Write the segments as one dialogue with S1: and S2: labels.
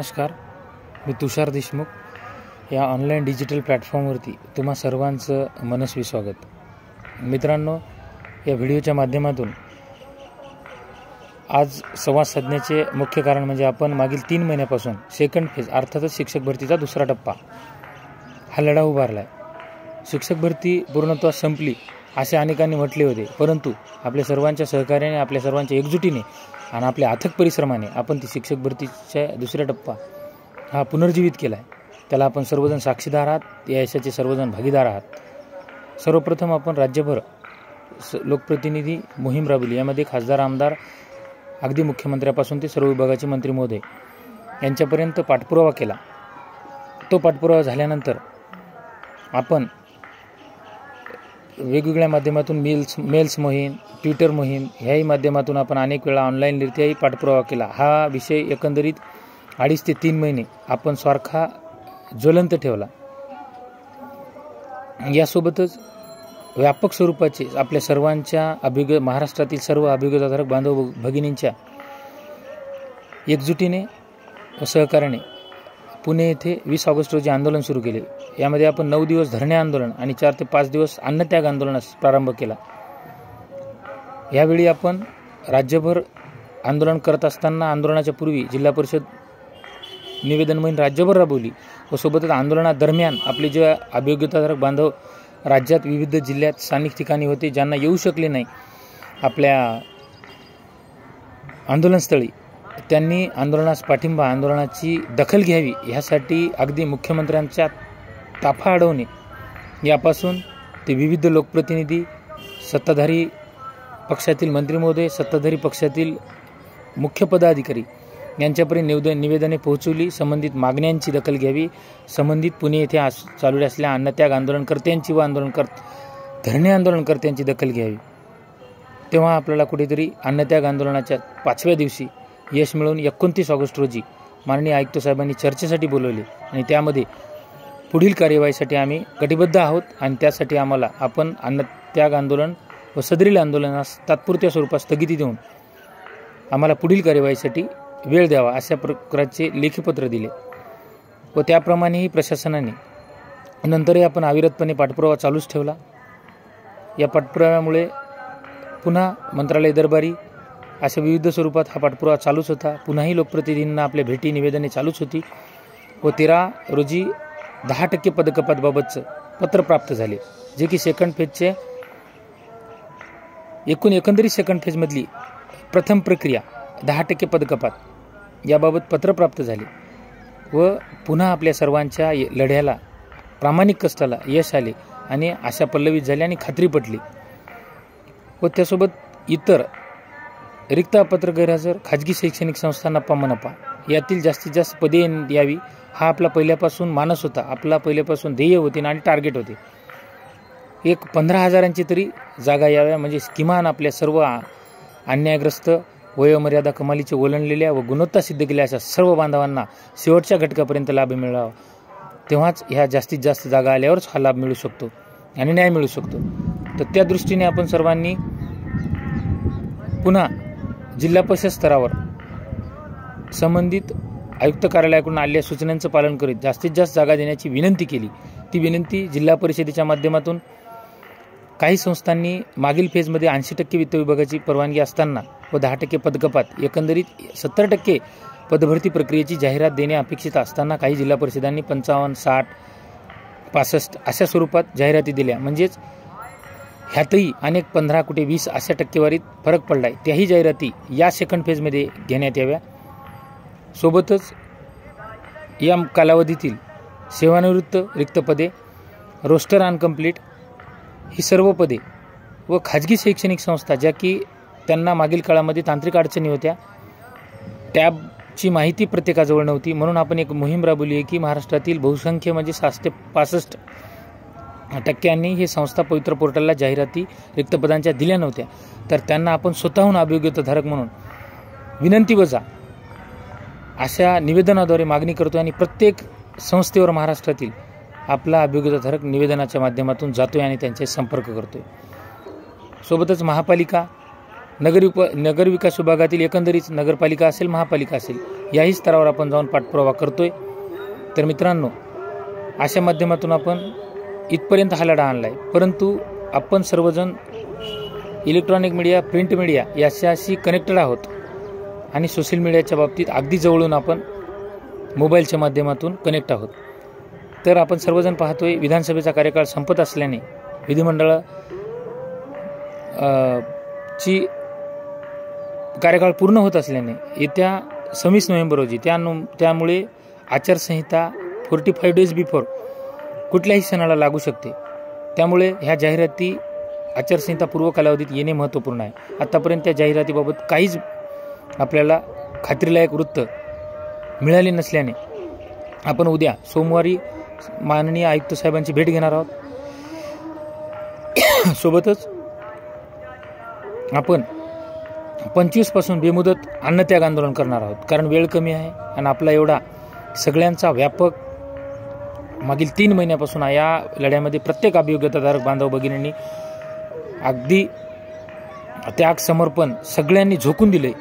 S1: नमस्कार, मी तुषार देशमुख या online digital प्लॅटफॉर्मवरती तुम्हा सर्वांचं मनस्वी स्वागत. मित्रांनो, या व्हिडिओच्या माध्यमातून आज संवाद साधण्याचे मुख्य कारण म्हणजे आपण मागील 3 महिन्यापासून सेकंड फेज अर्थातच शिक्षक भरतीचा दुसरा टप्पा हा लढा उभारला आहे. शिक्षक भरती पूर्णत्वास संपली असे अनेकांनी म्हटले होते, परंतु आपल्या सर्वांच्या सहकार्याने, आपल्या सर्वांच्या एकजुटीने आणि आपल्या अथक परिश्रमाने आपण ती शिक्षक भरतीच्या दुसरा टप्पा हा पुनर्जीवित केला आहे. त्याला आपण सर्वजण साक्षीदार आहात, या यशाचे सर्वजण भागीदार आहात. सर्वप्रथम आपण राज्यभर लोकप्रतिनिधी मोहीम राबवली. यामध्ये खासदार, आमदार, अगदी मुख्यमंत्र्यापासून ते सर्व विभागाचे मंत्री महोदय यांच्यापर्यंत पाठपुरावा केला. तो पाठपुरावा झाल्यानंतर आपण वेगवेगळ्या माध्यमातून मेल्स मोहीम, ट्विटर मोहीम ह्याही माध्यमातून आपण अनेक वेळा ऑनलाईनरित्याही पाठपुरावा केला. हा विषय एकंदरीत 2.5 ते 3 महिने आपण सारखा ज्वलंत ठेवला. यासोबतच व्यापक स्वरूपाचे आपल्या सर्वांच्या महाराष्ट्रातील सर्व अभियोगाधारक बांधव भगिनींच्या एकजुटीने व सहकार्याने पुणे येथे 20 ऑगस्ट रोजी आंदोलन सुरू केले. यामध्ये आपण 9 दिवस धरणे आंदोलन आणि 4 ते 5 दिवस अन्नत्याग आंदोलनास प्रारंभ केला. यावेळी आपण राज्यभर आंदोलन करत असताना आंदोलनाच्या पूर्वी जिल्हा परिषद निवेदन मोहीम राज्यभर राबवली व सोबतच आंदोलनादरम्यान आपले जे अभियोग्यताधारक बांधव राज्यात विविध जिल्ह्यात स्थानिक ठिकाणी होते, ज्यांना येऊ शकले नाही आपल्या आंदोलनस्थळी, त्यांनी आंदोलनास पाठिंबा, आंदोलनाची दखल घ्यावी ह्यासाठी अगदी मुख्यमंत्र्यांच्या ताफा अडवणे यापासून ते विविध लोकप्रतिनिधी, सत्ताधारी पक्षातील मंत्री महोदय, सत्ताधारी पक्षातील मुख्य पदाधिकारी यांच्यापर्यंत निवेदने पोहोचवली. संबंधित मागण्यांची दखल घ्यावी, संबंधित पुणे येथे चालू असलेल्या अन्नत्याग आंदोलनकर्त्यांची व धरणे आंदोलनकर्त्यांची दखल घ्यावी. तेव्हा आपल्याला कुठेतरी अन्नत्याग आंदोलनाच्या 5व्या दिवशी यश मिळवून 29 ऑगस्ट रोजी माननीय आयुक्त साहेबांनी चर्चेसाठी बोलवले आणि त्यामध्ये पुढील कार्यवाहीसाठी आम्ही कटिबद्ध आहोत आणि त्यासाठी आपण अन्नत्याग आंदोलन व सदरील आंदोलनास तात्पुरत्या स्वरूपात स्थगिती देऊन आम्हाला पुढील कार्यवाहीसाठी वेळ द्यावा अशा प्रकारचे लेखीपत्र दिले व त्याप्रमाणेही प्रशासनाने नंतरही आपण अविरतपणे पाठपुरावा चालूच ठेवला. या पाठपुराव्यामुळे पुन्हा मंत्रालय दरबारी अशा विविध स्वरूपात हा पाठपुरावा चालूच होता. पुन्हाही लोकप्रतिनिधींना आपल्या भेटी, निवेदने चालूच होती व 13 रोजी 10% पदकपातबाबतचं पत्र प्राप्त झाले, जे की सेकंड फेजचे एकंदरीत सेकंड फेजमधली प्रथम प्रक्रिया 10% पदकपात याबाबत पत्र प्राप्त झाले व पुन्हा आपल्या सर्वांच्या लढ्याला, प्रामाणिक कष्टाला यश आले आणि आशा पल्लवित झाली आणि खात्री पटली. व त्यासोबत इतर रिक्त अपत्र गैरहजर खाजगी शैक्षणिक संस्थांना मनपा यातील जास्तीत जास्त पदे यावी हा आपला पहिल्यापासून मानस होता, आपला पहिल्यापासून ध्येय होते आणि टार्गेट होते. एक 15,000ची तरी जागा याव्या, म्हणजे किमान आपल्या सर्व अन्यायग्रस्त, वयोमर्यादा कमालीचे ओलांडलेल्या व गुणवत्ता सिद्ध केलेल्या अशा सर्व बांधवांना शेवटच्या घटकापर्यंत लाभ मिळावा. तेव्हाच ह्या जास्तीत जास्त जागा आल्यावरच हा लाभ मिळू शकतो आणि न्याय मिळू शकतो. तर त्या दृष्टीने आपण सर्वांनी पुन्हा जिल्हा परिषद स्तरावर संबंधित आयुक्त कार्यालयाकडून आलेल्या सूचनांचं पालन करीत जास्तीत जास्त जागा देण्याची विनंती केली. ती विनंती जिल्हा परिषदेच्या माध्यमातून काही संस्थांनी मागील फेजमध्ये 80% वित्त विभागाची परवानगी असताना व 10% पदकपात, एकंदरीत 70% पदभरती प्रक्रियेची जाहिरात देणे अपेक्षित असताना काही जिल्हा परिषदांनी 55, 60, 65 अशा स्वरूपात जाहिराती दिल्या. म्हणजेच ह्यातही अनेक 15 कुठे 20 अशा टक्केवारीत फरक पडला आहे. त्याही जाहिराती या सेकंड फेजमध्ये घेण्यात याव्या. सोबतच या कालावधीतील सेवानिवृत्त रिक्त पदे, रोस्टर अनकम्प्लीट ही सर्व पदे व खाजगी शैक्षणिक संस्था ज्या की त्यांना मागील काळामध्ये तांत्रिक अडचणी होत्या, टॅबची माहिती प्रत्येकाजवळ नव्हती, म्हणून आपण एक मोहीम राबवली आहे की महाराष्ट्रातील बहुसंख्य म्हणजे 65 ते 65% हे संस्था पवित्र पोर्टलला जाहिराती रिक्त पदांच्या दिल्या नव्हत्या, तर त्यांना आपण स्वतःहून अभियोग्यताधारक म्हणून विनंती वजा अशा निवेदनाद्वारे मागणी करतो आणि प्रत्येक संस्थेवर महाराष्ट्रातील आपला अभियोग्यताधारक निवेदनाच्या माध्यमातून जातोय आणि त्यांचे संपर्क करतोय. सोबतच महापालिका, नगर विकास विभागातील एकंदरीत नगरपालिका असेल, महापालिका असेल, याही स्तरावर आपण जाऊन पाठपुरावा करतोय. तर मित्रांनो, अशा माध्यमातून आपण इथपर्यंत हा लढा आणला आहे. परंतु आपण सर्वजण इलेक्ट्रॉनिक मीडिया, प्रिंट मीडिया याच्याशी कनेक्टेड आहोत आणि सोशल मीडियाच्या बाबतीत अगदी जवळून आपण मोबाईलच्या माध्यमातून कनेक्ट आहोत. तर आपण सर्वजण पाहतोय, विधानसभेचा कार्यकाळ संपत असल्याने, विधिमंडळ ची कार्यकाळ पूर्ण होत असल्याने येत्या 26 नोव्हेंबर रोजी त्यामुळे आचारसंहिता 45 डेज बिफोर कुठल्याही सणाला लागू शकते. त्यामुळे ह्या जाहिराती आचारसंहिता पूर्व कालावधीत येणे महत्त्वपूर्ण आहे. आतापर्यंत त्या जाहिरातीबाबत काहीच आपल्याला खात्रीलायक वृत्त मिळाले नसल्याने आपण उद्या सोमवारी माननीय आयुक्त साहेबांची भेट घेणार आहोत. सोबतच आपण 25 पासून बेमुदत अन्नत्याग आंदोलन करणार आहोत. कारण वेळ कमी आहे आणि आपला एवढा सगळ्यांचा व्यापक मागील 3 महिन्यापासून या लढ्यामध्ये प्रत्येक अभियोग्यताधारक बांधव भगिनींनी अगदी त्याग, समर्पण सगळ्यांनी झोकून दिले.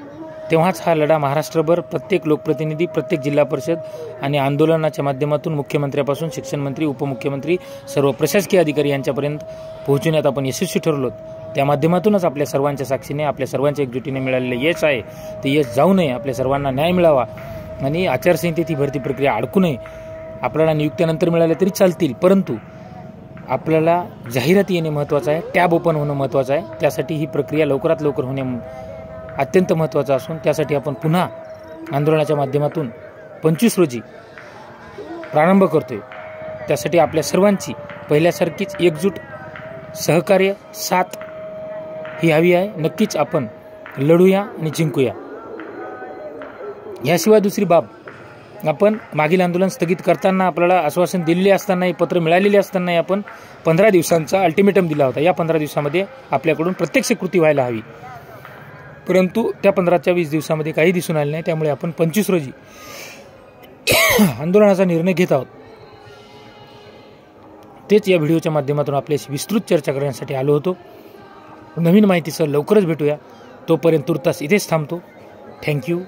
S1: तेव्हाच हा लढा महाराष्ट्रभर प्रत्येक लोकप्रतिनिधी, प्रत्येक जिल्हा परिषद आणि आंदोलनाच्या माध्यमातून मुख्यमंत्र्यापासून शिक्षण मंत्री, उपमुख्यमंत्री, सर्व प्रशासकीय अधिकारी यांच्यापर्यंत पोहोचवण्यात आपण यशस्वी ठरलो. त्या माध्यमातूनच आपल्या सर्वांच्या साक्षीने, आपल्या सर्वांच्या एकजुटीने मिळालेलं यश आहे. ते यश जाऊ नये, आपल्या सर्वांना न्याय मिळावा आणि आचारसंहितेत ही भरती प्रक्रिया अडकू नये. आपल्याला नियुक्त्यानंतर मिळाल्या तरी चालतील, परंतु आपल्याला जाहिराती येणे महत्त्वाचं आहे, टॅब ओपन होणं महत्त्वाचं आहे. त्यासाठी ही प्रक्रिया लवकरात लवकर होणे अत्यंत महत्त्वाचं असून त्यासाठी आपण पुन्हा आंदोलनाच्या माध्यमातून 25 रोजी प्रारंभ करतोय. त्यासाठी आपल्या सर्वांची पहिल्यासारखीच एकजूट, सहकार्य, साथ ही हवी आहे. नक्कीच आपण लढूया आणि जिंकूया. याशिवाय दुसरी बाब, आपण मागील आंदोलन स्थगित करताना आपल्याला आश्वासन दिलेले असतानाही, पत्र मिळालेले असतानाही आपण 15 दिवसांचा अल्टिमेटम दिला होता. या 15 दिवसामध्ये आपल्याकडून प्रत्यक्ष कृती व्हायला हवी, परंतु त्या 15 20 दिवसामध्ये काही दिसून आले नाही. त्यामुळे आपण 25 रोजी आंदोलनाचा निर्णय घेत आहोत. तेच या व्हिडिओच्या माध्यमातून आपल्याशी विस्तृत चर्चा करण्यासाठी आलो होतो. नवीन माहितीसह लवकरच भेटूया. तोपर्यंत तुर्तास इथेच थांबतो. थँक्यू.